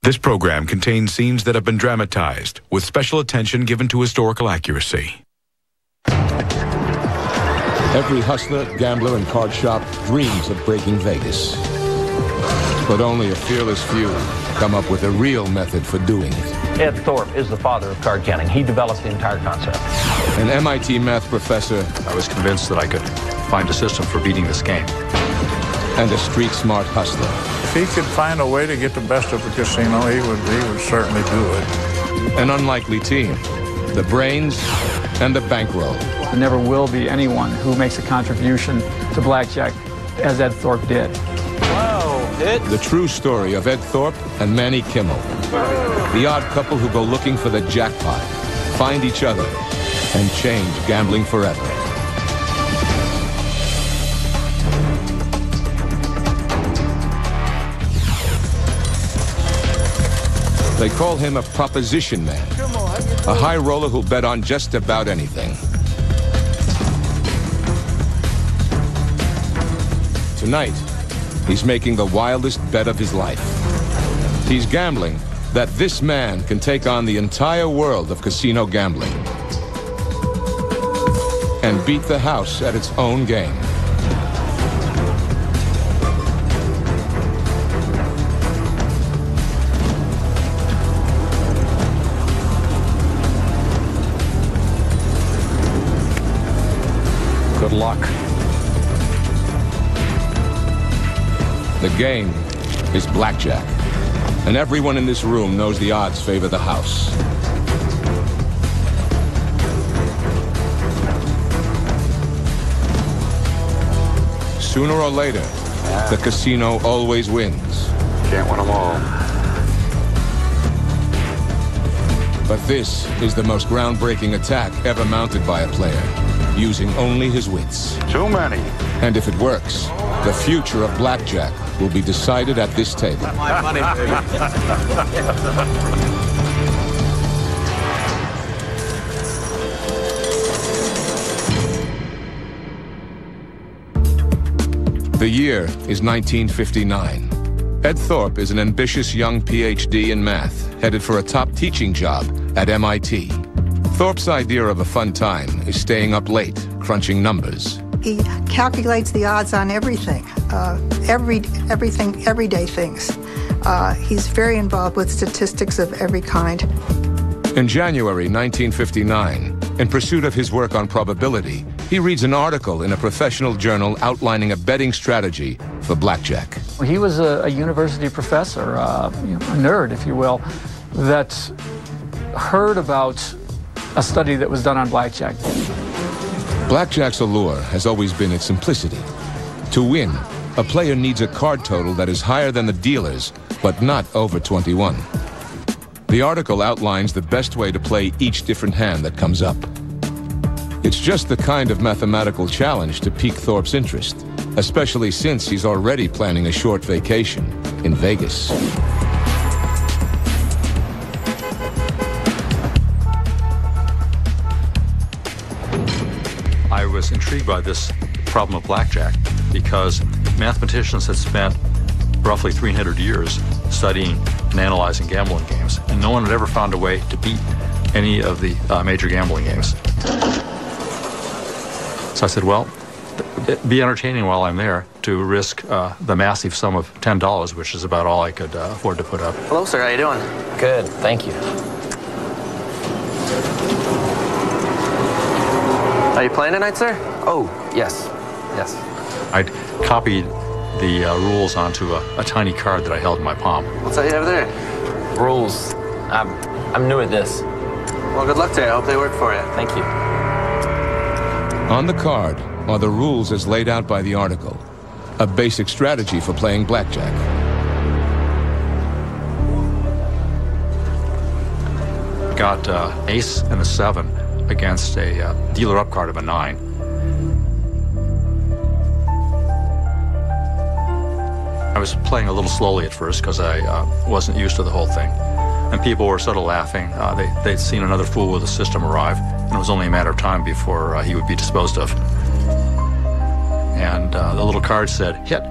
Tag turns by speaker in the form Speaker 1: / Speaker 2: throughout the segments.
Speaker 1: This program contains scenes that have been dramatized with special attention given to historical accuracy.
Speaker 2: Every hustler, gambler, and card shop dreams of breaking Vegas. But only a fearless few come up with a real method for doing it.
Speaker 3: Ed Thorp is the father of card counting. He developed the entire concept.
Speaker 2: An MIT math professor.
Speaker 4: I was convinced that I could find a system for beating this game.
Speaker 2: And a street-smart hustler.
Speaker 5: If he could find a way to get the best of the casino, he would certainly do it.
Speaker 2: An unlikely team. The brains and the bankroll.
Speaker 6: There never will be anyone who makes a contribution to Blackjack as Ed Thorp did.
Speaker 2: The true story of Ed Thorp and Manny Kimmel. The odd couple who go looking for the jackpot, find each other, and change gambling forever. They call him a proposition man, a high roller who'll bet on just about anything. Tonight, he's making the wildest bet of his life. He's gambling that this man can take on the entire world of casino gambling and beat the house at its own game.
Speaker 3: Good luck.
Speaker 2: The game is Blackjack, and everyone in this room knows the odds favor the house. Sooner or later, the casino always wins.
Speaker 4: Can't win them all.
Speaker 2: But this is the most groundbreaking attack ever mounted by a player, using only his wits.
Speaker 4: Too many.
Speaker 2: And if it works, the future of Blackjack will be decided at this table.
Speaker 3: My money,
Speaker 2: The year is 1959. Ed Thorp is an ambitious young PhD in math, headed for a top teaching job at MIT. Thorp's idea of a fun time is staying up late, crunching numbers.
Speaker 7: He calculates the odds on everything, everyday things. He's very involved with statistics of every kind.
Speaker 2: In January 1959, in pursuit of his work on probability, he reads an article in a professional journal outlining a betting strategy for Blackjack.
Speaker 6: He was a university professor, a nerd, if you will, that heard about a study that was done on Blackjack.
Speaker 2: Blackjack's allure has always been its simplicity. To win, a player needs a card total that is higher than the dealer's, but not over 21. The article outlines the best way to play each different hand that comes up. It's just the kind of mathematical challenge to pique Thorp's interest, especially since he's already planning a short vacation in Vegas.
Speaker 4: I was intrigued by this problem of blackjack because mathematicians had spent roughly 300 years studying and analyzing gambling games, and no one had ever found a way to beat any of the major gambling games. So I said, well, it'd be entertaining while I'm there to risk the massive sum of $10, which is about all I could afford to put up.
Speaker 8: Hello, sir. How you doing?
Speaker 3: Good, thank you.
Speaker 8: Are you playing tonight, sir? Oh, yes. Yes.
Speaker 4: I'd copied the rules onto a tiny card that I held in my palm.
Speaker 8: What's that you have there?
Speaker 3: Rules. I'm new at this.
Speaker 8: Well, good luck to you. I hope they work for you.
Speaker 3: Thank you.
Speaker 2: On the card are the rules as laid out by the article, a basic strategy for playing blackjack.
Speaker 4: Got ace and a 7 against a dealer up card of a 9. I was playing a little slowly at first because I wasn't used to the whole thing. And people were sort of laughing. They'd seen another fool with a system arrive, and it was only a matter of time before he would be disposed of. And the little card said, hit.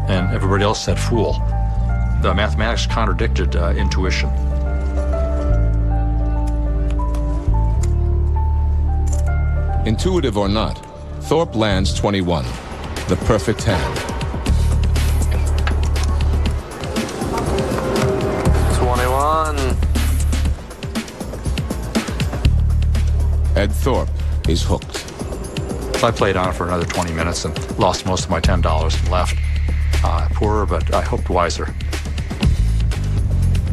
Speaker 4: And everybody else said, fool. the mathematics contradicted intuition.
Speaker 2: Intuitive or not, Thorp lands 21, the perfect hand.
Speaker 8: 21.
Speaker 2: Ed Thorp is hooked.
Speaker 4: So I played on it for another 20 minutes and lost most of my $10 and left. Poorer, but I hoped wiser.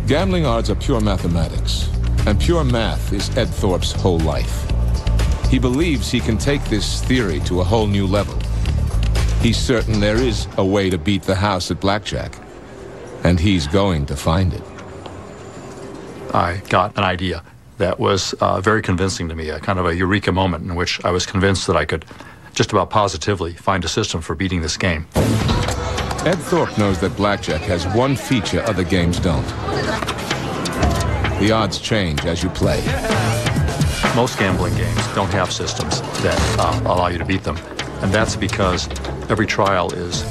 Speaker 2: Gambling odds are pure mathematics, and pure math is Ed Thorp's whole life. He believes he can take this theory to a whole new level. He's certain there is a way to beat the house at Blackjack, and he's going to find it.
Speaker 4: I got an idea that was very convincing to me, a kind of a eureka moment in which I was convinced that I could just about positively find a system for beating this game.
Speaker 2: Ed Thorp knows that Blackjack has one feature other games don't. The odds change as you play.
Speaker 4: Most gambling games don't have systems that allow you to beat them, and that's because every trial is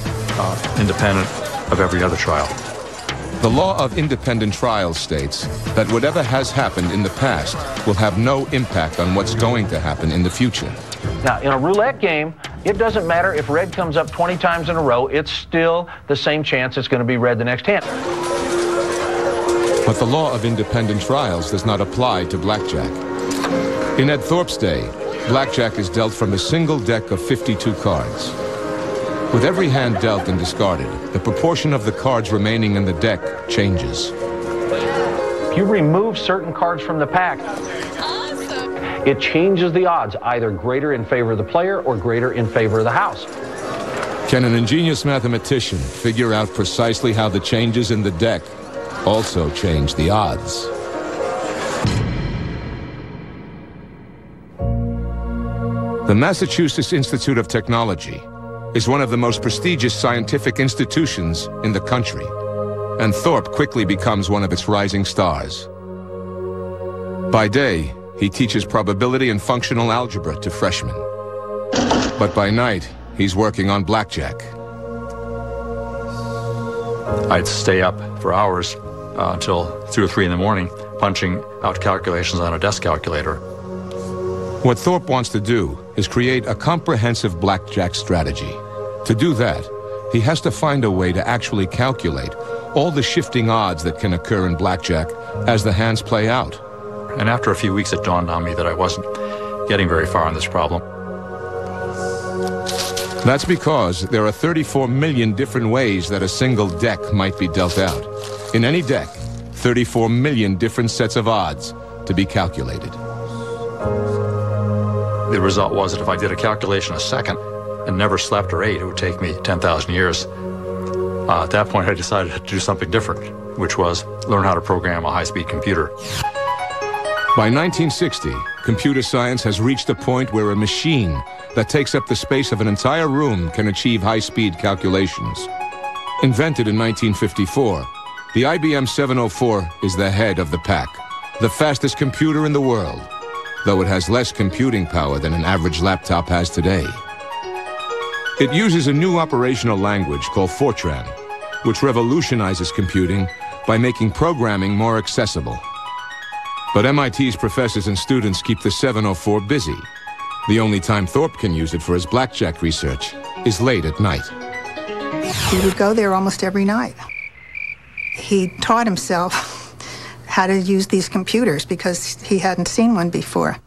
Speaker 4: independent of every other trial.
Speaker 2: The law of independent trials states that whatever has happened in the past will have no impact on what's going to happen in the future.
Speaker 3: Now, in a roulette game, it doesn't matter if red comes up 20 times in a row, it's still the same chance it's going to be red the next hand.
Speaker 2: But the law of independent trials does not apply to Blackjack. In Ed Thorp's day, Blackjack is dealt from a single deck of 52 cards. With every hand dealt and discarded, the proportion of the cards remaining in the deck changes.
Speaker 3: If you remove certain cards from the pack, it changes the odds, either greater in favor of the player or greater in favor of the house.
Speaker 2: Can an ingenious mathematician figure out precisely how the changes in the deck also change the odds? The Massachusetts Institute of Technology is one of the most prestigious scientific institutions in the country, and Thorp quickly becomes one of its rising stars. By day, he teaches probability and functional algebra to freshmen. But by night, he's working on Blackjack.
Speaker 4: I'd stay up for hours until 2 or 3 in the morning, punching out calculations on a desk calculator.
Speaker 2: What Thorp wants to do is create a comprehensive Blackjack strategy. To do that, he has to find a way to actually calculate all the shifting odds that can occur in Blackjack as the hands play out.
Speaker 4: And after a few weeks, it dawned on me that I wasn't getting very far on this problem.
Speaker 2: That's because there are 34 million different ways that a single deck might be dealt out. In any deck, 34 million different sets of odds to be calculated.
Speaker 4: The result was that if I did a calculation a second and never slept or ate, it would take me 10,000 years. At that point, I decided to do something different, which was learn how to program a high-speed computer.
Speaker 2: By 1960, computer science has reached a point where a machine that takes up the space of an entire room can achieve high-speed calculations. Invented in 1954, the IBM 704 is the head of the pack, the fastest computer in the world, though it has less computing power than an average laptop has today. It uses a new operational language called Fortran, which revolutionizes computing by making programming more accessible. But MIT's professors and students keep the 704 busy. The only time Thorp can use it for his Blackjack research is late at night.
Speaker 7: He would go there almost every night. He taught himself how to use these computers because he hadn't seen one before.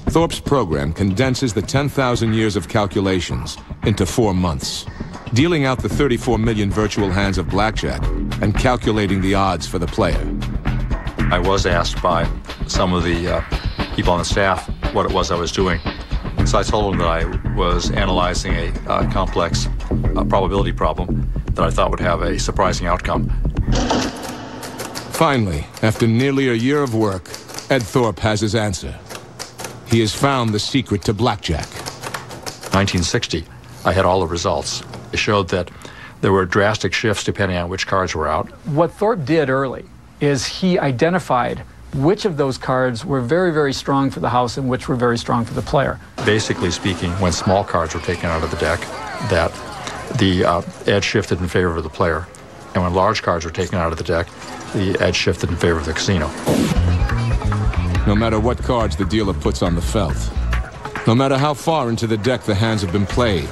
Speaker 2: Thorp's program condenses the 10,000 years of calculations into 4 months, dealing out the 34 million virtual hands of Blackjack and calculating the odds for the player.
Speaker 4: I was asked by some of the people on the staff what it was I was doing. So I told them that I was analyzing a complex probability problem that I thought would have a surprising outcome.
Speaker 2: Finally, after nearly a year of work, Ed Thorp has his answer. He has found the secret to Blackjack.
Speaker 4: 1960, I had all the results. It showed that there were drastic shifts depending on which cards were out.
Speaker 6: What Thorp did early is he identified which of those cards were very, very strong for the house and which were very strong for the player.
Speaker 4: Basically speaking, when small cards were taken out of the deck, that the edge shifted in favor of the player. And when large cards were taken out of the deck, the edge shifted in favor of the casino.
Speaker 2: No matter what cards the dealer puts on the felt, no matter how far into the deck the hands have been played,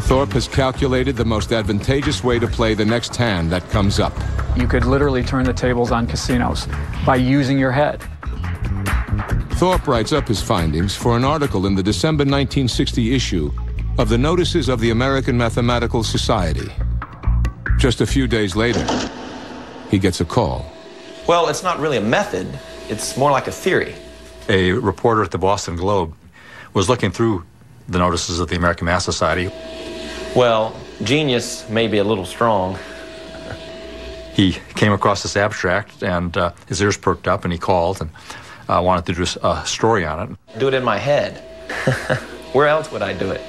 Speaker 2: Thorp has calculated the most advantageous way to play the next hand that comes up.
Speaker 6: You could literally turn the tables on casinos by using your head.
Speaker 2: Thorp writes up his findings for an article in the December 1960 issue of the Notices of the American Mathematical Society. Just a few days later, he gets a call.
Speaker 8: Well, it's not really a method. It's more like a theory.
Speaker 4: A reporter at the Boston Globe was looking through the Notices of the American Math Society.
Speaker 8: Well, genius may be a little strong.
Speaker 4: He came across this abstract, and his ears perked up, and he called and wanted to do a story on it.
Speaker 8: Do it in my head. Where else would I do it?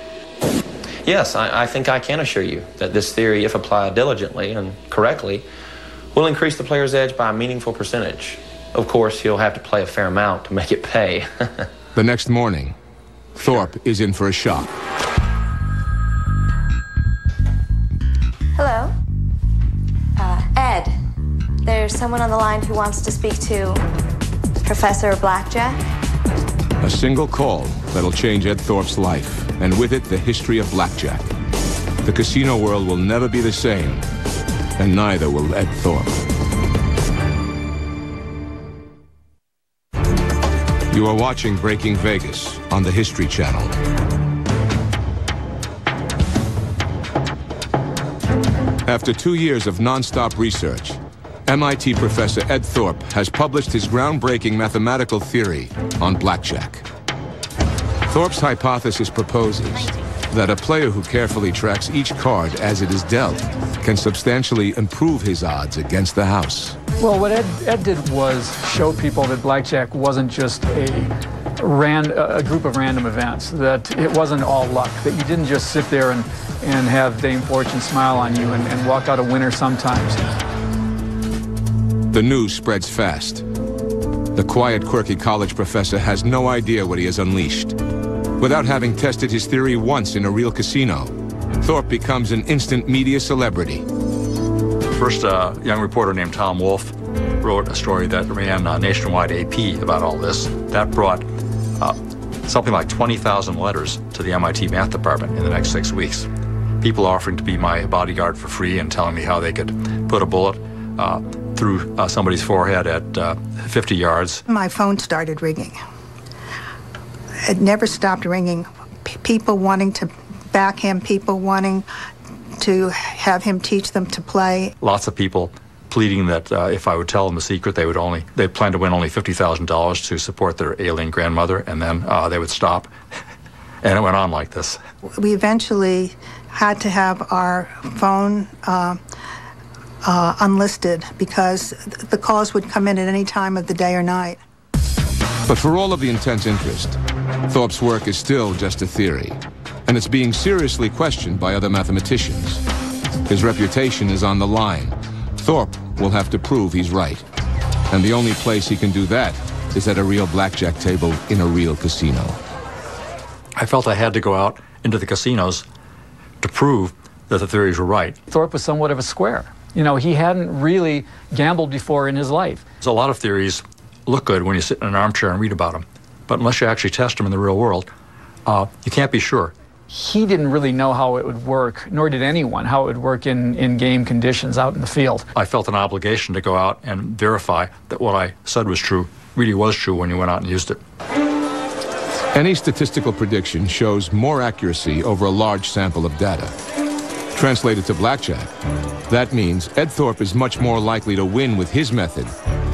Speaker 8: Yes, I think I can assure you that this theory, if applied diligently and correctly, will increase the player's edge by a meaningful percentage. Of course, he'll have to play a fair amount to make it pay.
Speaker 2: The next morning, Thorp is in for a shock.
Speaker 9: Hello? Ed, there's someone on the line who wants to speak to Professor Blackjack.
Speaker 2: A single call that'll change Ed Thorp's life, and with it, the history of blackjack. The casino world will never be the same, and neither will Ed Thorp. You are watching Breaking Vegas on the History Channel. After 2 years of non-stop research, MIT professor Ed Thorp has published his groundbreaking mathematical theory on blackjack. Thorp's hypothesis proposes that a player who carefully tracks each card as it is dealt can substantially improve his odds against the house.
Speaker 6: Well, what Ed did was show people that blackjack wasn't just a group of random events, that it wasn't all luck, that you didn't just sit there and have Dame Fortune smile on you and walk out a winner sometimes.
Speaker 2: The news spreads fast. The quiet, quirky college professor has no idea what he has unleashed. Without having tested his theory once in a real casino, Thorp becomes an instant media celebrity.
Speaker 4: First, a young reporter named Tom Wolfe wrote a story that ran nationwide AP about all this. That brought something like 20,000 letters to the MIT math department in the next 6 weeks. People offering to be my bodyguard for free and telling me how they could put a bullet through somebody's forehead at 50 yards.
Speaker 7: My phone started ringing. It never stopped ringing. People wanting to back him, people wanting to have him teach them to play.
Speaker 4: Lots of people pleading that if I would tell them the secret, they'd plan to win only $50,000 to support their ailing grandmother, and then they would stop. And it went on like this.
Speaker 7: We eventually had to have our phone unlisted because the calls would come in at any time of the day or night.
Speaker 2: But for all of the intense interest, Thorp's work is still just a theory, and it's being seriously questioned by other mathematicians. His reputation is on the line. Thorp will have to prove he's right. And the only place he can do that is at a real blackjack table in a real casino.
Speaker 4: I felt I had to go out into the casinos to prove that the theories were right.
Speaker 6: Thorp was somewhat of a square. You know, he hadn't really gambled before in his life.
Speaker 4: So a lot of theories look good when you sit in an armchair and read about them. But unless you actually test them in the real world, you can't be sure.
Speaker 6: He didn't really know how it would work, nor did anyone, how it would work in game conditions out in the field.
Speaker 4: I felt an obligation to go out and verify that what I said was true really was true when you went out and used it.
Speaker 2: Any statistical prediction shows more accuracy over a large sample of data. Translated to blackjack, that means Ed Thorp is much more likely to win with his method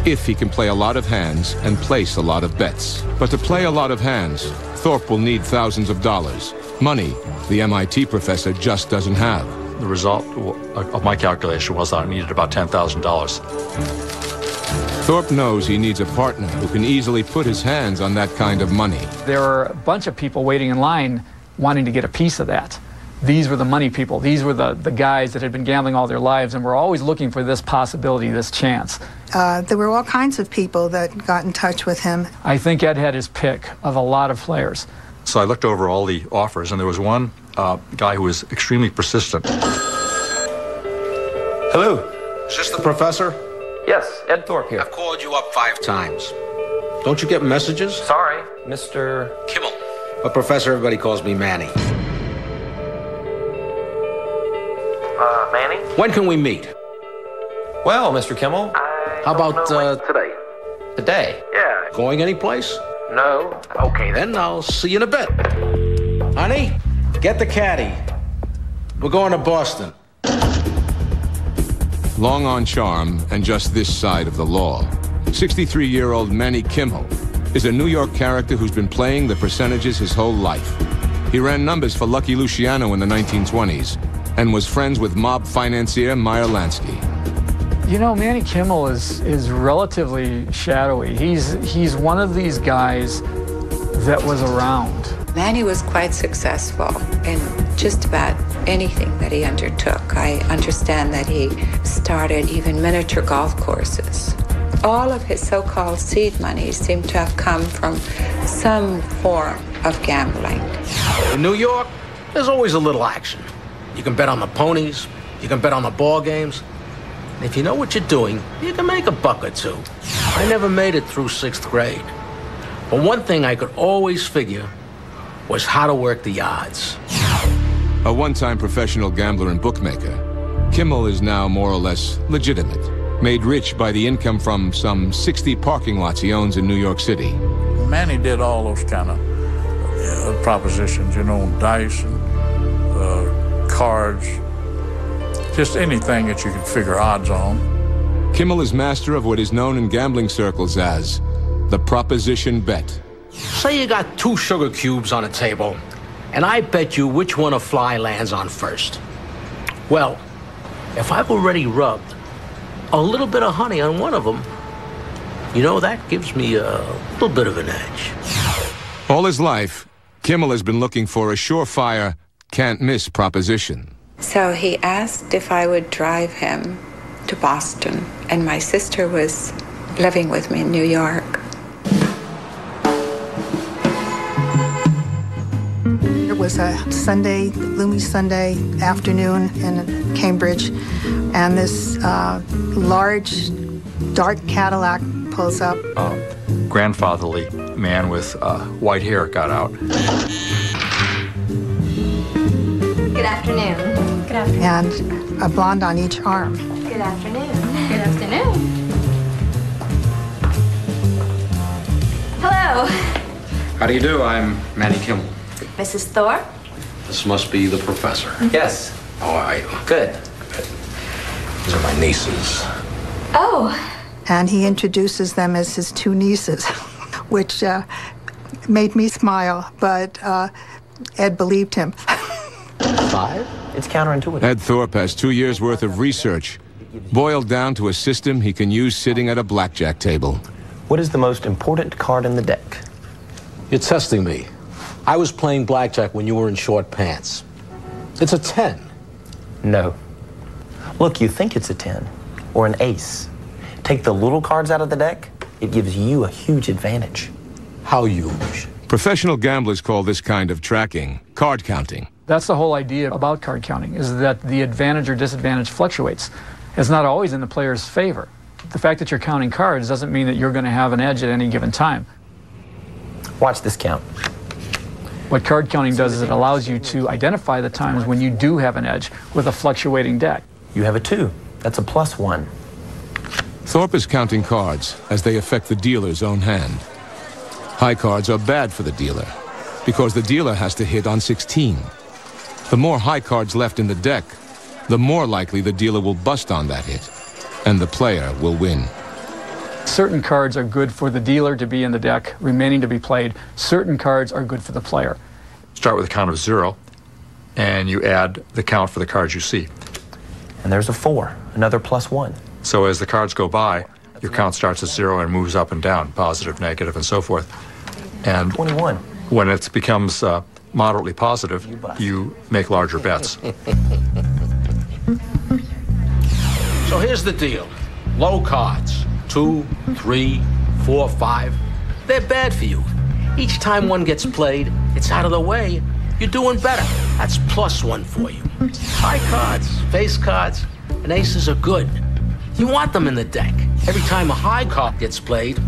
Speaker 2: if he can play a lot of hands and place a lot of bets. But to play a lot of hands, Thorp will need thousands of dollars. Money the MIT professor just doesn't have.
Speaker 4: The result of my calculation was that I needed about $10,000.
Speaker 2: Thorp knows he needs a partner who can easily put his hands on that kind of money.
Speaker 6: There were a bunch of people waiting in line wanting to get a piece of that. These were the money people. These were the guys that had been gambling all their lives and were always looking for this possibility, this chance.
Speaker 7: There were all kinds of people that got in touch with him.
Speaker 6: I think Ed had his pick of a lot of players.
Speaker 4: So I looked over all the offers, and there was one guy who was extremely persistent.
Speaker 8: Hello.
Speaker 10: Is this the professor?
Speaker 8: Yes, Ed Thorp here.
Speaker 10: I've called you up 5 times. Don't you get messages?
Speaker 8: Sorry, Mr.
Speaker 10: Kimmel. But Professor, everybody calls me Manny.
Speaker 8: Manny?
Speaker 10: When can we meet?
Speaker 8: Well, Mr. Kimmel,
Speaker 10: How about,
Speaker 8: today? Today? Yeah.
Speaker 10: Going anyplace?
Speaker 8: No.
Speaker 10: Okay, then I'll see you in a bit. Honey, get the caddy. We're going to Boston.
Speaker 2: Long on charm and just this side of the law, 63-year-old Manny Kimmel is a New York character who's been playing the percentages his whole life. He ran numbers for Lucky Luciano in the 1920s and was friends with mob financier Meyer Lansky.
Speaker 6: You know, Manny Kimmel is relatively shadowy. He's one of these guys that was around.
Speaker 11: Manny was quite successful in just about anything that he undertook. I understand that he started even miniature golf courses. All of his so-called seed money seemed to have come from some form of gambling.
Speaker 10: In New York, there's always a little action. You can bet on the ponies, you can bet on the ball games. And if you know what you're doing, you can make $1 or $2. I never made it through 6th grade. But one thing I could always figure was how to work the odds.
Speaker 2: A one-time professional gambler and bookmaker, Kimmel is now more or less legitimate, made rich by the income from some 60 parking lots he owns in New York City.
Speaker 5: Manny did all those kind of propositions, you know, dice and cards, just anything that you could figure odds on.
Speaker 2: Kimmel is master of what is known in gambling circles as the proposition bet.
Speaker 10: Say you got 2 sugar cubes on a table, and I bet you which one a fly lands on first. Well, if I've already rubbed a little bit of honey on one of them, you know, that gives me a little bit of an edge.
Speaker 2: All his life, Kimmel has been looking for a surefire, can't-miss proposition.
Speaker 11: So he asked if I would drive him to Boston, and my sister was living with me in New York.
Speaker 7: It was a Sunday, gloomy Sunday afternoon in Cambridge, and this large, dark Cadillac pulls up.
Speaker 4: A grandfatherly man with white hair got out.
Speaker 9: Good afternoon. Good afternoon.
Speaker 7: And a blonde on each arm.
Speaker 9: Good afternoon. Good afternoon. Hello.
Speaker 10: How do you do? I'm Manny Kimmel.
Speaker 9: Mrs. Thorp?
Speaker 10: This must be the professor.
Speaker 8: Yes.
Speaker 10: How are you?
Speaker 8: Good.
Speaker 10: These are my nieces.
Speaker 9: Oh.
Speaker 7: And he introduces them as his 2 nieces, which made me smile, but Ed believed him.
Speaker 8: 5? It's counterintuitive.
Speaker 2: Ed Thorp has 2 years' worth of research, boiled down to a system he can use sitting at a blackjack table.
Speaker 8: What is the most important card in the deck?
Speaker 10: You're testing me. I was playing blackjack when you were in short pants. It's a 10.
Speaker 8: No. Look, you think it's a 10 or an ace. Take the little cards out of the deck, it gives you a huge advantage.
Speaker 10: How huge?
Speaker 2: Professional gamblers call this kind of tracking card counting.
Speaker 6: That's the whole idea about card counting, is that the advantage or disadvantage fluctuates. It's not always in the player's favor. The fact that you're counting cards doesn't mean that you're going to have an edge at any given time.
Speaker 8: Watch this count.
Speaker 6: What card counting does is it allows you to identify the times when you do have an edge with a fluctuating deck.
Speaker 8: You have a 2. That's a +1.
Speaker 2: Thorp is counting cards as they affect the dealer's own hand. High cards are bad for the dealer because the dealer has to hit on 16. The more high cards left in the deck, the more likely the dealer will bust on that hit, and the player will win.
Speaker 6: Certain cards are good for the dealer to be in the deck, remaining to be played. Certain cards are good for the player.
Speaker 4: Start with a count of 0, and you add the count for the cards you see.
Speaker 8: And there's a 4, another +1.
Speaker 4: So as the cards go by, your count starts at 0 and moves up and down, positive, negative, and so forth. And
Speaker 8: 21.
Speaker 4: When it becomes moderately positive, you make larger bets.
Speaker 10: So here's the deal. Low cards. 2, 3, 4, 5. They're bad for you. Each time one gets played, it's out of the way. You're doing better. That's +1 for you. High cards, face cards, and aces are good. You want them in the deck. Every time a high card gets played,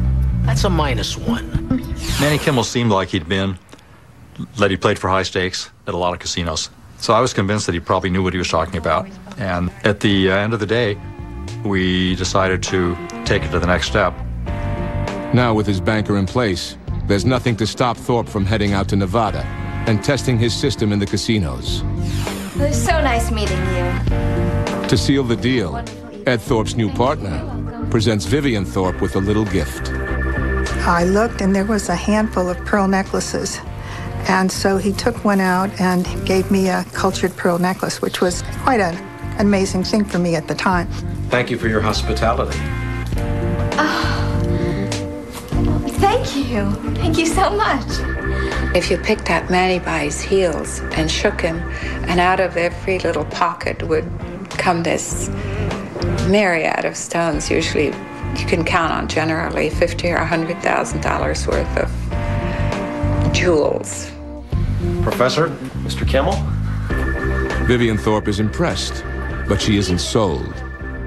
Speaker 10: that's a -1.
Speaker 4: Manny Kimmel seemed like he played for high stakes at a lot of casinos. So I was convinced that he probably knew what he was talking about. And at the end of the day, we decided to take it to the next step.
Speaker 2: Now with his banker in place, there's nothing to stop Thorp from heading out to Nevada and testing his system in the casinos.
Speaker 9: It was so nice meeting you.
Speaker 2: To seal the deal, Ed Thorp's new partner presents Vivian Thorp with a little gift.
Speaker 7: I looked and there was a handful of pearl necklaces. And so he took one out and gave me a cultured pearl necklace, which was quite an amazing thing for me at the time.
Speaker 3: Thank you for your hospitality.
Speaker 9: Thank you. Thank you so much.
Speaker 11: If you picked up Manny by his heels and shook him, and out of every little pocket would come this myriad of stones, usually you can count on generally $50,000 or $100,000 worth of jewels.
Speaker 8: Professor, Mr. Kimmel?
Speaker 2: Vivian Thorp is impressed, but she isn't sold.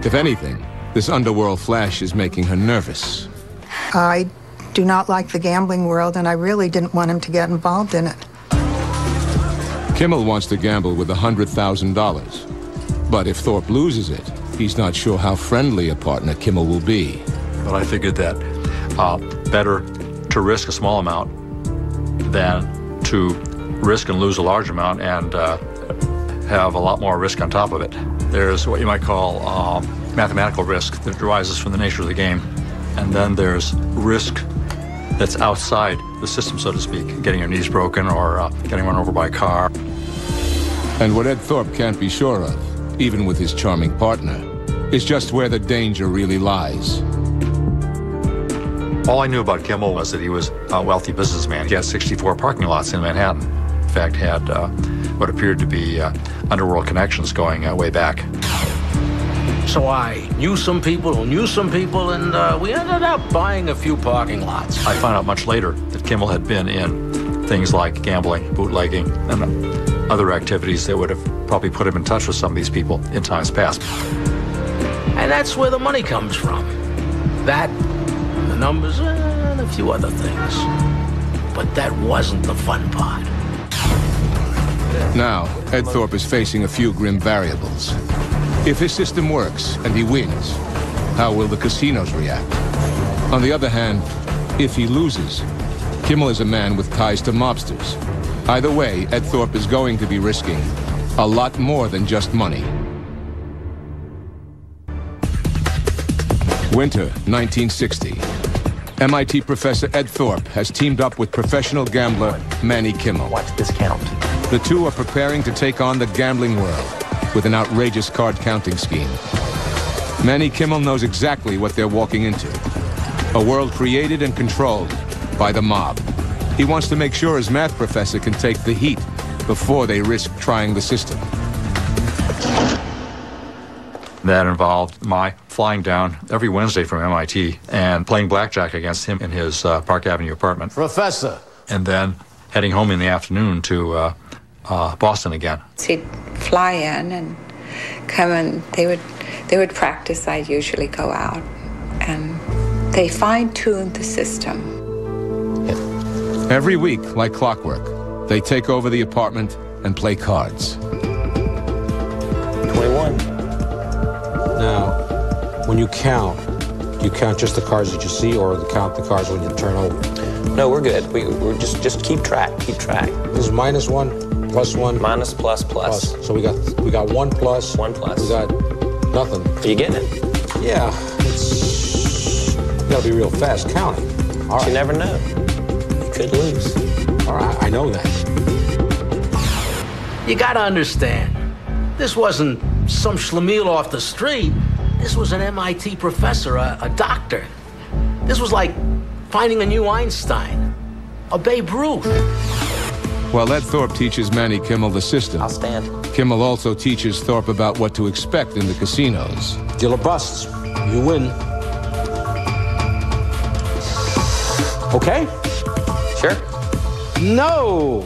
Speaker 2: If anything, this underworld flash is making her nervous.
Speaker 7: I do not like the gambling world, and I really didn't want him to get involved in it.
Speaker 2: Kimmel wants to gamble with $100,000. But if Thorp loses it, he's not sure how friendly a partner Kimmel will be.
Speaker 4: But I figured that better to risk a small amount than to risk and lose a large amount and have a lot more risk on top of it. There's what you might call mathematical risk that arises from the nature of the game. And then there's risk that's outside the system, so to speak, getting your knees broken or getting run over by a car.
Speaker 2: And what Ed Thorp can't be sure of, even with his charming partner, is just where the danger really lies.
Speaker 4: All I knew about Kimmel was that he was a wealthy businessman. He had 64 parking lots in Manhattan. In fact, had what appeared to be underworld connections going way back.
Speaker 10: So I knew some people who knew some people, and we ended up buying a few parking lots.
Speaker 4: I found out much later that Kimmel had been in things like gambling, bootlegging, and other activities that would have probably put him in touch with some of these people in times past.
Speaker 10: And that's where the money comes from. That, the numbers, and a few other things. But that wasn't the fun part.
Speaker 2: Now, Ed Thorp is facing a few grim variables. If his system works and he wins, how will the casinos react? On the other hand, if he loses, Kimmel is a man with ties to mobsters. Either way, Ed Thorp is going to be risking a lot more than just money. Winter 1960. MIT professor Ed Thorp has teamed up with professional gambler Manny Kimmel.
Speaker 8: Watch this count.
Speaker 2: The two are preparing to take on the gambling world with an outrageous card counting scheme. Manny Kimmel knows exactly what they're walking into. A world created and controlled by the mob. He wants to make sure his math professor can take the heat before they risk trying the system.
Speaker 4: That involved my flying down every Wednesday from MIT and playing blackjack against him in his Park Avenue apartment.
Speaker 10: Professor!
Speaker 4: And then heading home in the afternoon to Boston again.
Speaker 11: He'd fly in and come and they would practice. I'd usually go out, and they fine-tuned the system.
Speaker 2: Every week, like clockwork, they take over the apartment and play cards.
Speaker 8: 21.
Speaker 12: Now, when you count just the cards that you see, or count the cards when you turn over?
Speaker 8: No, we're good. We're just keep track. Keep track.
Speaker 12: This is -1, +1.
Speaker 8: Minus, plus.
Speaker 12: So we got 1 plus.
Speaker 8: 1 plus.
Speaker 12: We got nothing.
Speaker 8: Are you getting it?
Speaker 12: Yeah, you gotta be real fast counting. All right.
Speaker 8: You never know. You could lose.
Speaker 12: All right, I know that.
Speaker 10: You gotta understand, this wasn't some schlemiel off the street. This was an MIT professor, a doctor. This was like finding a new Einstein, a Babe Ruth.
Speaker 2: While Ed Thorp teaches Manny Kimmel the system,
Speaker 8: I'll stand.
Speaker 2: Kimmel also teaches Thorp about what to expect in the casinos.
Speaker 12: Dealer busts. You win. Okay?
Speaker 8: Sure.
Speaker 12: No!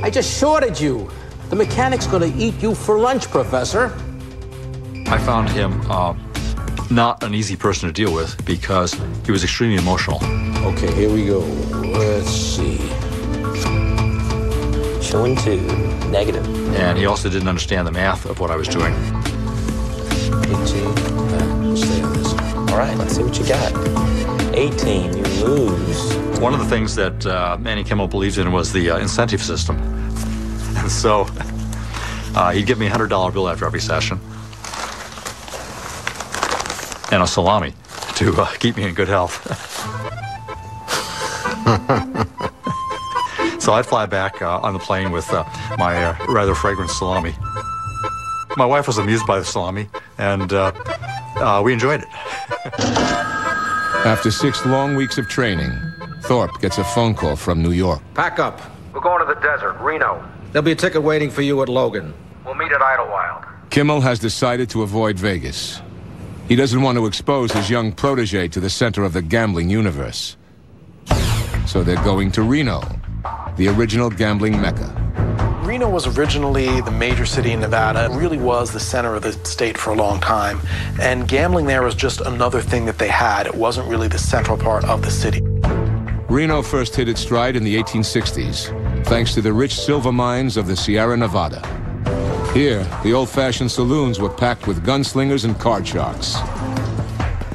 Speaker 12: I just shorted you. The mechanic's gonna eat you for lunch, Professor.
Speaker 4: I found him not an easy person to deal with because he was extremely emotional.
Speaker 12: Okay, here we go. Let's see.
Speaker 8: Showing 2, negative.
Speaker 4: And he also didn't understand the math of what I was doing.
Speaker 8: 18.
Speaker 12: We'll stay on this.
Speaker 8: All right, let's see what you got. 18, you lose.
Speaker 4: One of the things that Manny Kimmel believed in was the incentive system. And so he'd give me a $100 bill after every session and a salami to keep me in good health. So I'd fly back on the plane with my rather fragrant salami. My wife was amused by the salami, and we enjoyed it.
Speaker 2: After 6 long weeks of training, Thorp gets a phone call from New York.
Speaker 10: Pack up.
Speaker 3: We're going to the desert, Reno.
Speaker 10: There'll be a ticket waiting for you at Logan.
Speaker 3: We'll meet at Idlewild.
Speaker 2: Kimmel has decided to avoid Vegas. He doesn't want to expose his young protege to the center of the gambling universe. So they're going to Reno, the original gambling mecca.
Speaker 13: Reno was originally the major city in Nevada. It really was the center of the state for a long time. And gambling there was just another thing that they had. It wasn't really the central part of the city.
Speaker 2: Reno first hit its stride in the 1860s, thanks to the rich silver mines of the Sierra Nevada. Here, the old-fashioned saloons were packed with gunslingers and card sharks.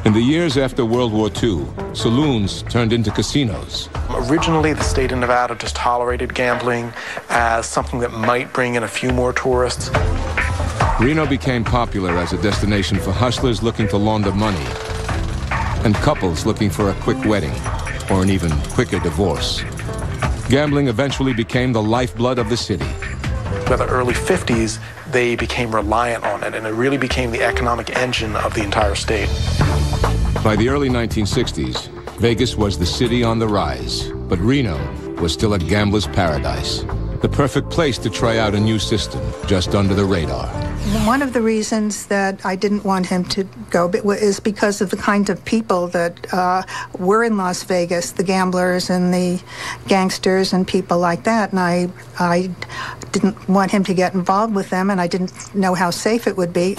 Speaker 2: In the years after World War II, saloons turned into casinos.
Speaker 13: Originally, the state of Nevada just tolerated gambling as something that might bring in a few more tourists.
Speaker 2: Reno became popular as a destination for hustlers looking to launder money and couples looking for a quick wedding or an even quicker divorce. Gambling eventually became the lifeblood of the city.
Speaker 13: By the early 50s, they became reliant on it, and it really became the economic engine of the entire state.
Speaker 2: By the early 1960s, Vegas was the city on the rise, but Reno was still a gambler's paradise. The perfect place to try out a new system, just under the radar.
Speaker 7: One of the reasons that I didn't want him to go is because of the kind of people that were in Las Vegas, the gamblers and the gangsters and people like that. And I didn't want him to get involved with them, and I didn't know how safe it would be.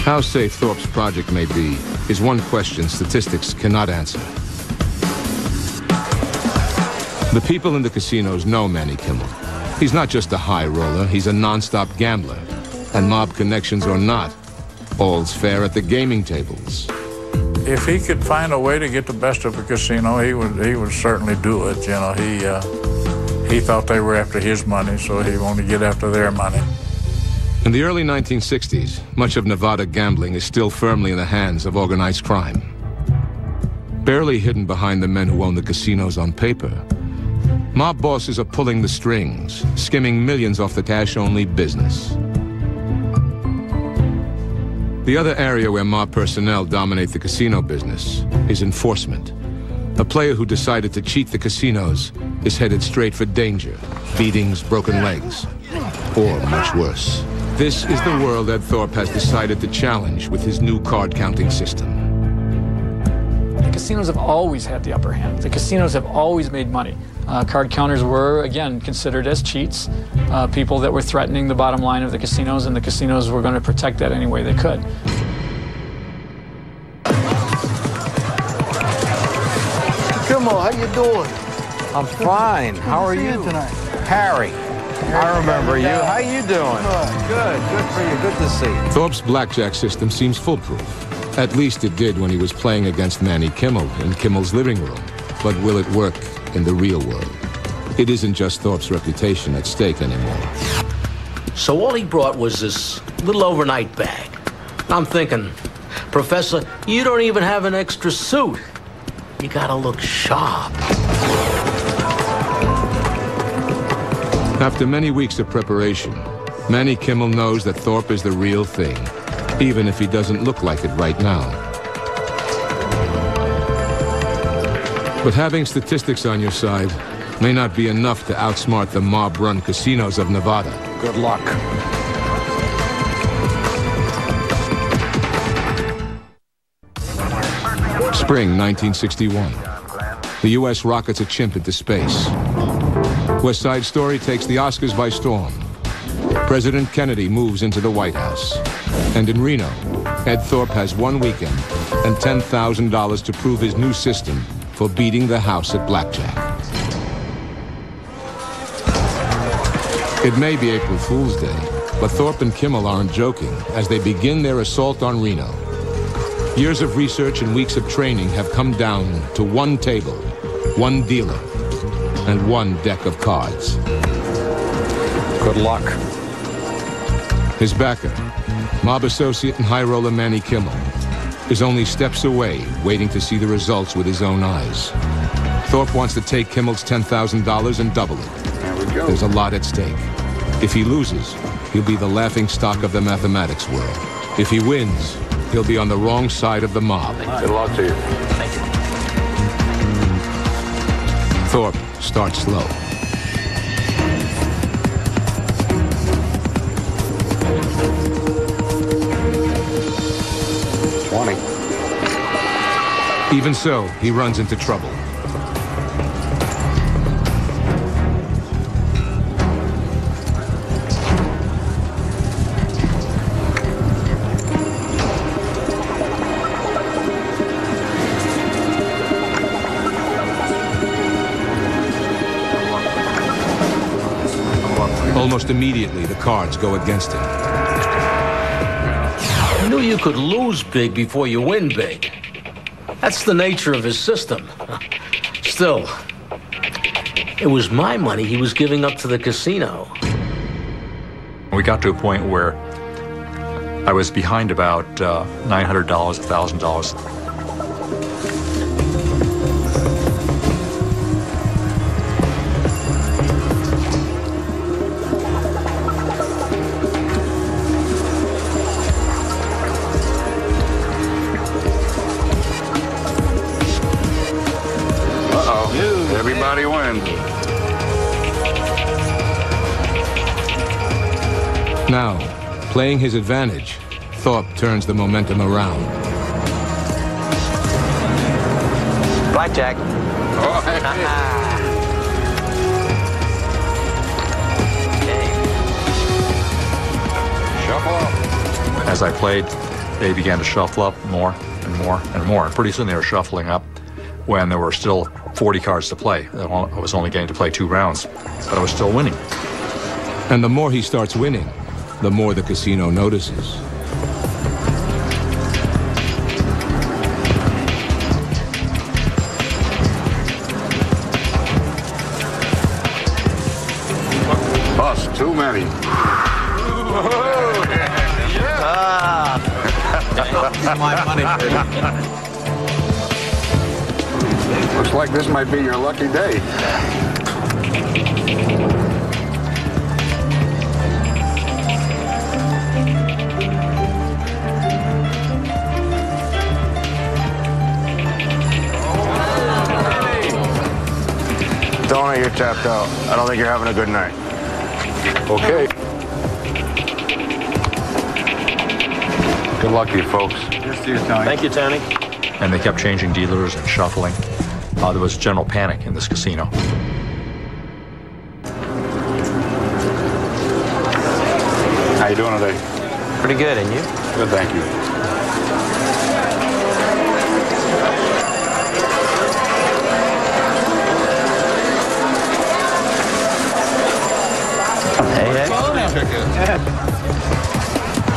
Speaker 2: How safe Thorp's project may be is one question statistics cannot answer. The people in the casinos know Manny Kimmel. He's not just a high roller, he's a non-stop gambler. And mob connections or not, all's fair at the gaming tables.
Speaker 5: If he could find a way to get the best of a casino, he would certainly do it. You know, he thought they were after his money, so he wanted to get after their money.
Speaker 2: In the early 1960s, much of Nevada gambling is still firmly in the hands of organized crime. Barely hidden behind the men who own the casinos on paper, mob bosses are pulling the strings, skimming millions off the cash-only business. The other area where mob personnel dominate the casino business is enforcement. A player who decided to cheat the casinos is headed straight for danger, beatings, broken legs, or much worse. This is the world Ed Thorp has decided to challenge with his new card-counting system.
Speaker 6: The casinos have always had the upper hand. The casinos have always made money. Card counters were, again, considered as cheats, people that were threatening the bottom line of the casinos, and the casinos were going to protect that any way they could.
Speaker 14: Kimmel, how you doing?
Speaker 15: I'm fine. How are you
Speaker 14: tonight?
Speaker 15: Harry. I remember you. How you doing? Good. Good for you. Good to see you.
Speaker 2: Thorp's blackjack system seems foolproof. At least it did when he was playing against Manny Kimmel in Kimmel's living room. But will it work in the real world? It isn't just Thorp's reputation at stake anymore.
Speaker 10: So all he brought was this little overnight bag. I'm thinking, Professor, you don't even have an extra suit. You gotta look sharp.
Speaker 2: After many weeks of preparation, Manny Kimmel knows that Thorp is the real thing, even if he doesn't look like it right now. But having statistics on your side may not be enough to outsmart the mob-run casinos of Nevada.
Speaker 15: Good luck.
Speaker 2: Spring 1961. The U.S. rockets a chimp into space. West Side Story takes the Oscars by storm. President Kennedy moves into the White House. And in Reno, Ed Thorp has one weekend and $10,000 to prove his new system for beating the house at Blackjack. It may be April Fool's Day, but Thorp and Kimmel aren't joking as they begin their assault on Reno. Years of research and weeks of training have come down to one table, one dealer, and one deck of cards.
Speaker 12: Good luck.
Speaker 2: His backer, mob associate and high roller Manny Kimmel, is only steps away, waiting to see the results with his own eyes. Thorp wants to take Kimmel's $10,000 and double it.
Speaker 16: There we go.
Speaker 2: There's a lot at stake. If he loses, he'll be the laughingstock of the mathematics world. If he wins, he'll be on the wrong side of the mob.
Speaker 16: Good luck to you.
Speaker 8: Thank you.
Speaker 2: Thorp starts slow. Even so, he runs into trouble. Almost immediately, the cards go against him.
Speaker 10: I knew you could lose big before you win big. That's the nature of his system. Still, it was my money he was giving up to the casino.
Speaker 4: We got to a point where I was behind about $900, $1,000.
Speaker 16: Everybody wins.
Speaker 2: Now, playing his advantage, Thorp turns the momentum around.
Speaker 8: Blackjack.
Speaker 16: Oh,
Speaker 4: Shuffle up. As I played, they began to shuffle up more and more and more. And pretty soon they were shuffling up when there were still 40 cards to play. I was only getting to play 2 rounds, but I was still winning.
Speaker 2: And the more he starts winning, the more the casino notices.
Speaker 16: Bus, too many.
Speaker 15: My money, baby.
Speaker 16: Looks like this might be your lucky day. Donna, you're tapped out. I don't think you're having a good night. Okay. Good luck to you, folks.
Speaker 8: Cheers to you, Tony. Thank you, Tony.
Speaker 4: And they kept changing dealers and shuffling. There was general panic in this casino.
Speaker 16: How you doing today?
Speaker 8: Pretty good, and you?
Speaker 16: Good, thank you.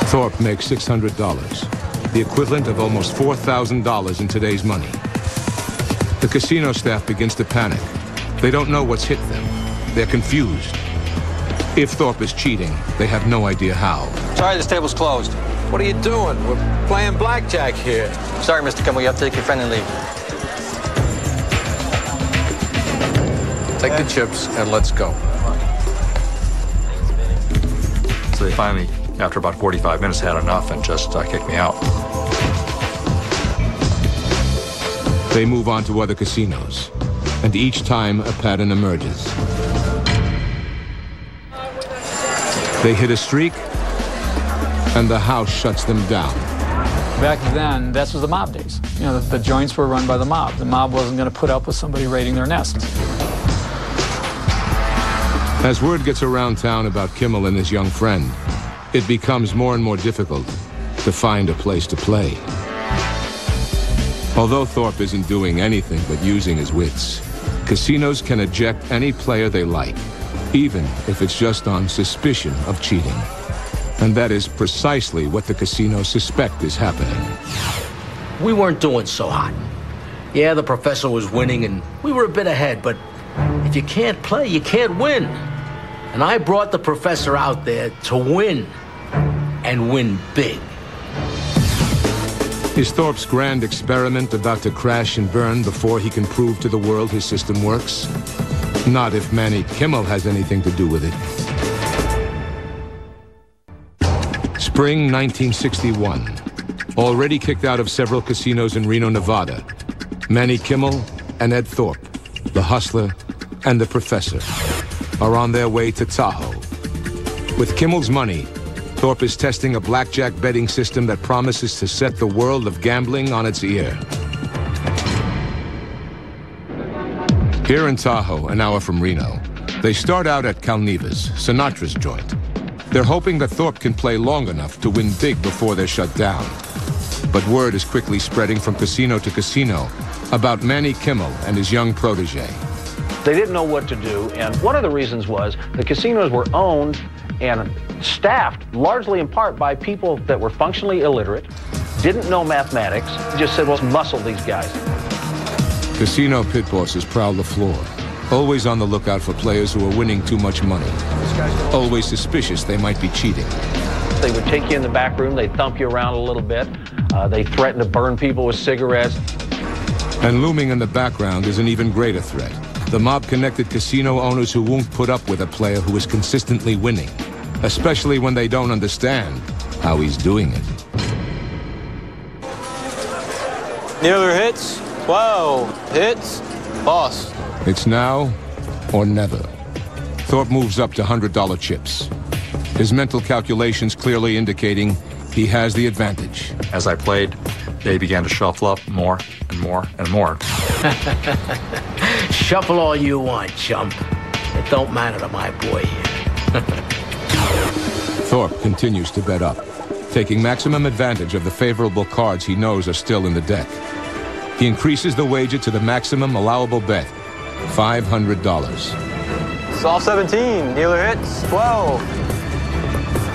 Speaker 2: Thorp makes $600, the equivalent of almost $4,000 in today's money. The casino staff begins to panic. They don't know what's hit them. They're confused. If Thorp is cheating, they have no idea how.
Speaker 15: Sorry, this table's closed. What are you doing? We're playing blackjack here.
Speaker 8: Sorry, Mr. Kimmel, you have to take your friend and leave.
Speaker 15: Take the chips and let's go.
Speaker 4: So they finally, after about 45 minutes, had enough and just kicked me out.
Speaker 2: They move on to other casinos, and each time a pattern emerges. They hit a streak, and the house shuts them down.
Speaker 6: Back then, this was the mob days. You know, the joints were run by the mob. The mob wasn't going to put up with somebody raiding their nest.
Speaker 2: As word gets around town about Kimmel and his young friend, it becomes more and more difficult to find a place to play. Although Thorp isn't doing anything but using his wits, casinos can eject any player they like, even if it's just on suspicion of cheating. And that is precisely what the casinos suspect is happening.
Speaker 10: We weren't doing so hot. Yeah, the professor was winning and we were a bit ahead, but if you can't play, you can't win. And I brought the professor out there to win, and win big.
Speaker 2: Is Thorp's grand experiment about to crash and burn before he can prove to the world his system works? Not if Manny Kimmel has anything to do with it. Spring 1961. Already kicked out of several casinos in Reno, Nevada, Manny Kimmel and Ed Thorp, the hustler and the professor, are on their way to Tahoe. With Kimmel's money, Thorp is testing a blackjack betting system that promises to set the world of gambling on its ear. Here in Tahoe, an hour from Reno, they start out at Calneva's, Sinatra's joint. They're hoping that Thorp can play long enough to win big before they're shut down. But word is quickly spreading from casino to casino about Manny Kimmel and his young protege.
Speaker 3: They didn't know what to do, and one of the reasons was the casinos were owned and staffed largely in part by people that were functionally illiterate, didn't know mathematics, just said, well, let's muscle these guys.
Speaker 2: Casino pit bosses prowl the floor, always on the lookout for players who are winning too much money, always suspicious they might be cheating.
Speaker 3: They would take you in the back room, they'd thump you around a little bit, they threatened to burn people with cigarettes.
Speaker 2: And looming in the background is an even greater threat. The mob-connected casino owners who won't put up with a player who is consistently winning, especially when they don't understand how he's doing it.
Speaker 17: Neither hits, 12 hits, boss.
Speaker 2: It's now or never. Thorp moves up to $100 chips. His mental calculations clearly indicating he has the advantage.
Speaker 4: As I played, they began to shuffle up more and more and more.
Speaker 10: Shuffle all you want, chump. It don't matter to my boy here.
Speaker 2: Thorp continues to bet up, taking maximum advantage of the favorable cards he knows are still in the deck. He increases the wager to the maximum allowable bet, $500.
Speaker 17: Soft 17, dealer hits, 12.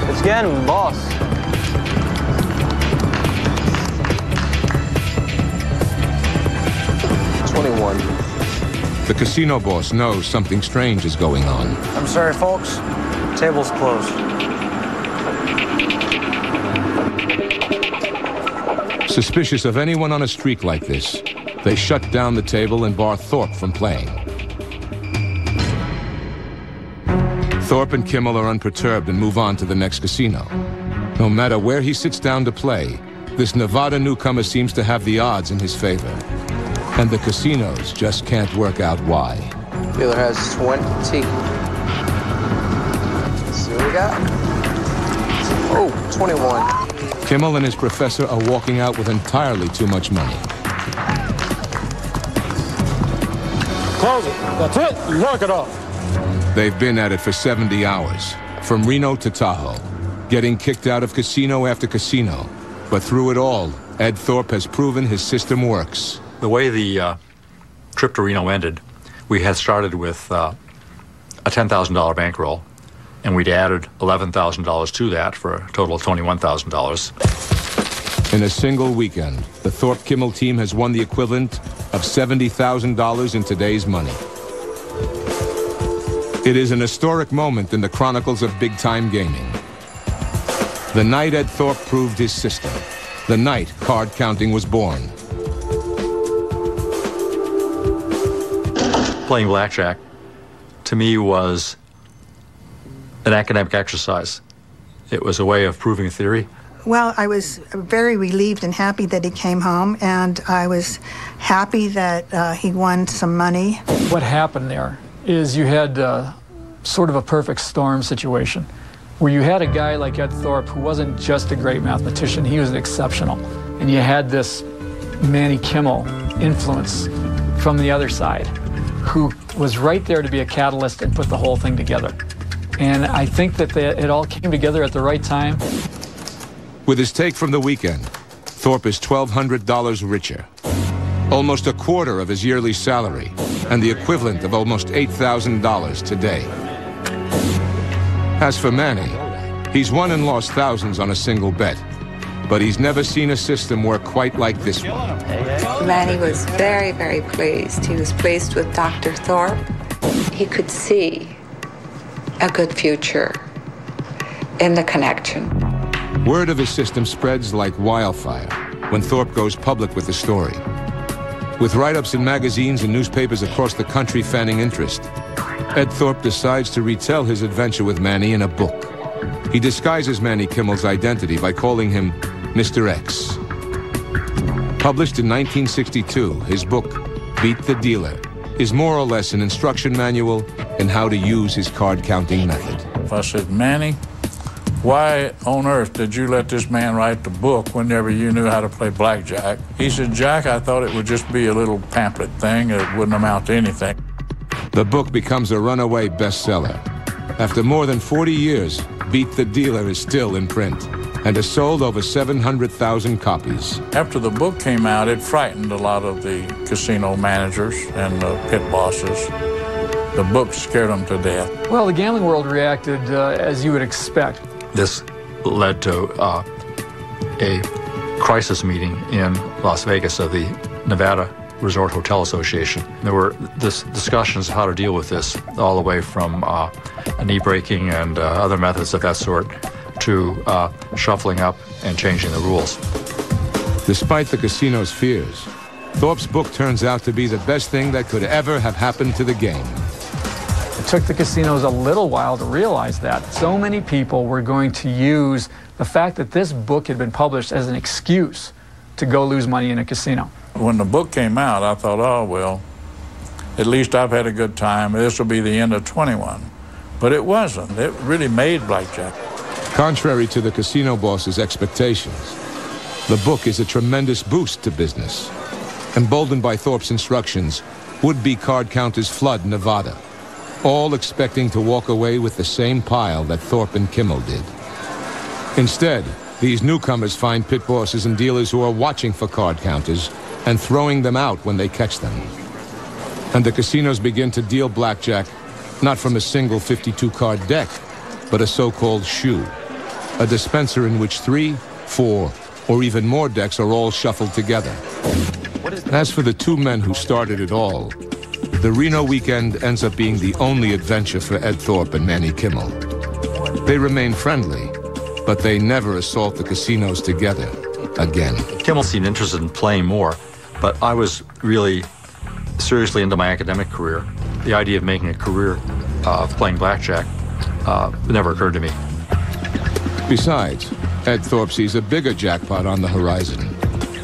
Speaker 17: It's again, boss. 21.
Speaker 2: The casino boss knows something strange is going on.
Speaker 17: I'm sorry, folks. Table's closed.
Speaker 2: Suspicious of anyone on a streak like this, they shut down the table and bar Thorp from playing. Thorp and Kimmel are unperturbed and move on to the next casino. No matter where he sits down to play, this Nevada newcomer seems to have the odds in his favor. And the casinos just can't work out why.
Speaker 17: Dealer has 20. Let's see what we got. Oh, 21.
Speaker 2: Kimmel and his professor are walking out with entirely too much money.
Speaker 5: Close it. That's it. You work it off.
Speaker 2: They've been at it for 70 hours, from Reno to Tahoe, getting kicked out of casino after casino. But through it all, Ed Thorp has proven his system works.
Speaker 4: The way the trip to Reno ended, we had started with a $10,000 bankroll, and we'd added $11,000 to that for a total of $21,000.
Speaker 2: In a single weekend, the Thorp Kimmel team has won the equivalent of $70,000 in today's money. It is an historic moment in the chronicles of big-time gaming. The night Ed Thorp proved his system. The night card counting was born.
Speaker 4: Playing blackjack, to me, was an academic exercise. It was a way of proving a theory.
Speaker 7: Well, I was very relieved and happy that he came home, and I was happy that he won some money.
Speaker 6: What happened there is you had sort of a perfect storm situation, where you had a guy like Ed Thorp who wasn't just a great mathematician, he was exceptional. And you had this Manny Kimmel influence from the other side, who was right there to be a catalyst and put the whole thing together. And I think that it all came together at the right time.
Speaker 2: With his take from the weekend, Thorp is $1,200 richer. Almost a quarter of his yearly salary, and the equivalent of almost $8,000 today. As for Manny, he's won and lost thousands on a single bet, but he's never seen a system work quite like this one.
Speaker 11: Manny was very, very pleased. He was pleased with Dr. Thorp. He could see a good future in the connection.
Speaker 2: Word of his system spreads like wildfire when Thorp goes public with the story. With write-ups in magazines and newspapers across the country fanning interest, Ed Thorp decides to retell his adventure with Manny in a book. He disguises Manny Kimmel's identity by calling him Mr. X. Published in 1962, his book, Beat the Dealer, is more or less an instruction manual in how to use his card-counting method.
Speaker 5: I said, Manny, why on earth did you let this man write the book whenever you knew how to play blackjack? He said, Jack, I thought it would just be a little pamphlet thing. It wouldn't amount to anything.
Speaker 2: The book becomes a runaway bestseller. After more than 40 years, Beat the Dealer is still in print and has sold over 700,000 copies.
Speaker 5: After the book came out, it frightened a lot of the casino managers and the pit bosses. The book scared them to death.
Speaker 6: Well, the gambling world reacted as you would expect.
Speaker 4: This led to a crisis meeting in Las Vegas of the Nevada Resort Hotel Association. There were discussions of how to deal with this, all the way from knee breaking and other methods of that sort to shuffling up and changing the rules.
Speaker 2: Despite the casino's fears, Thorp's book turns out to be the best thing that could ever have happened to the game.
Speaker 6: It took the casinos a little while to realize that. So many people were going to use the fact that this book had been published as an excuse to go lose money in a casino.
Speaker 5: When the book came out, I thought, oh, well, at least I've had a good time. This will be the end of 21. But it wasn't. It really made blackjack.
Speaker 2: Contrary to the casino boss's expectations, the book is a tremendous boost to business. Emboldened by Thorp's instructions, would-be card counters flood Nevada, all expecting to walk away with the same pile that Thorp and Kimmel did. Instead, these newcomers find pit bosses and dealers who are watching for card counters and throwing them out when they catch them. And the casinos begin to deal blackjack not from a single 52-card deck, but a so-called shoe, a dispenser in which 3, 4, or even more decks are all shuffled together. As for the two men who started it all, the Reno weekend ends up being the only adventure for Ed Thorp and Manny Kimmel. They remain friendly, but they never assault the casinos together again.
Speaker 4: Kimmel seemed interested in playing more, but I was really seriously into my academic career. The idea of making a career of playing blackjack never occurred to me.
Speaker 2: Besides, Ed Thorp sees a bigger jackpot on the horizon,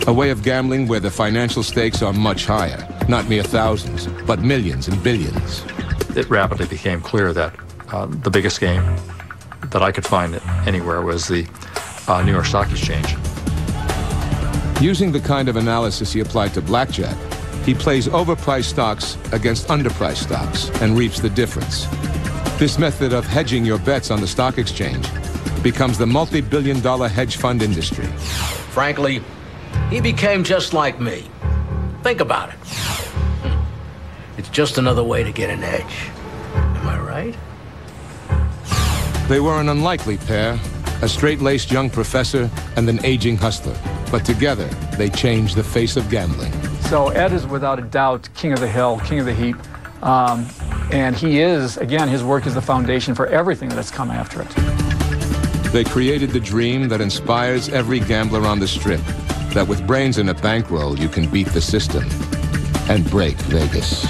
Speaker 2: a way of gambling where the financial stakes are much higher, not mere thousands, but millions and billions.
Speaker 4: It rapidly became clear that the biggest game that I could find anywhere was the New York Stock Exchange.
Speaker 2: Using the kind of analysis he applied to blackjack, he plays overpriced stocks against underpriced stocks and reaps the difference. This method of hedging your bets on the stock exchange becomes the multi-billion-dollar hedge fund industry.
Speaker 10: Frankly, he became just like me. Think about it. It's just another way to get an edge. Am I right?
Speaker 2: They were an unlikely pair, a straight-laced young professor and an aging hustler. But together, they changed the face of gambling.
Speaker 6: So Ed is without a doubt king of the hill, king of the heap. And he is, again, his work is the foundation for everything that's come after it.
Speaker 2: They created the dream that inspires every gambler on the Strip, that with brains and a bankroll, you can beat the system and break Vegas.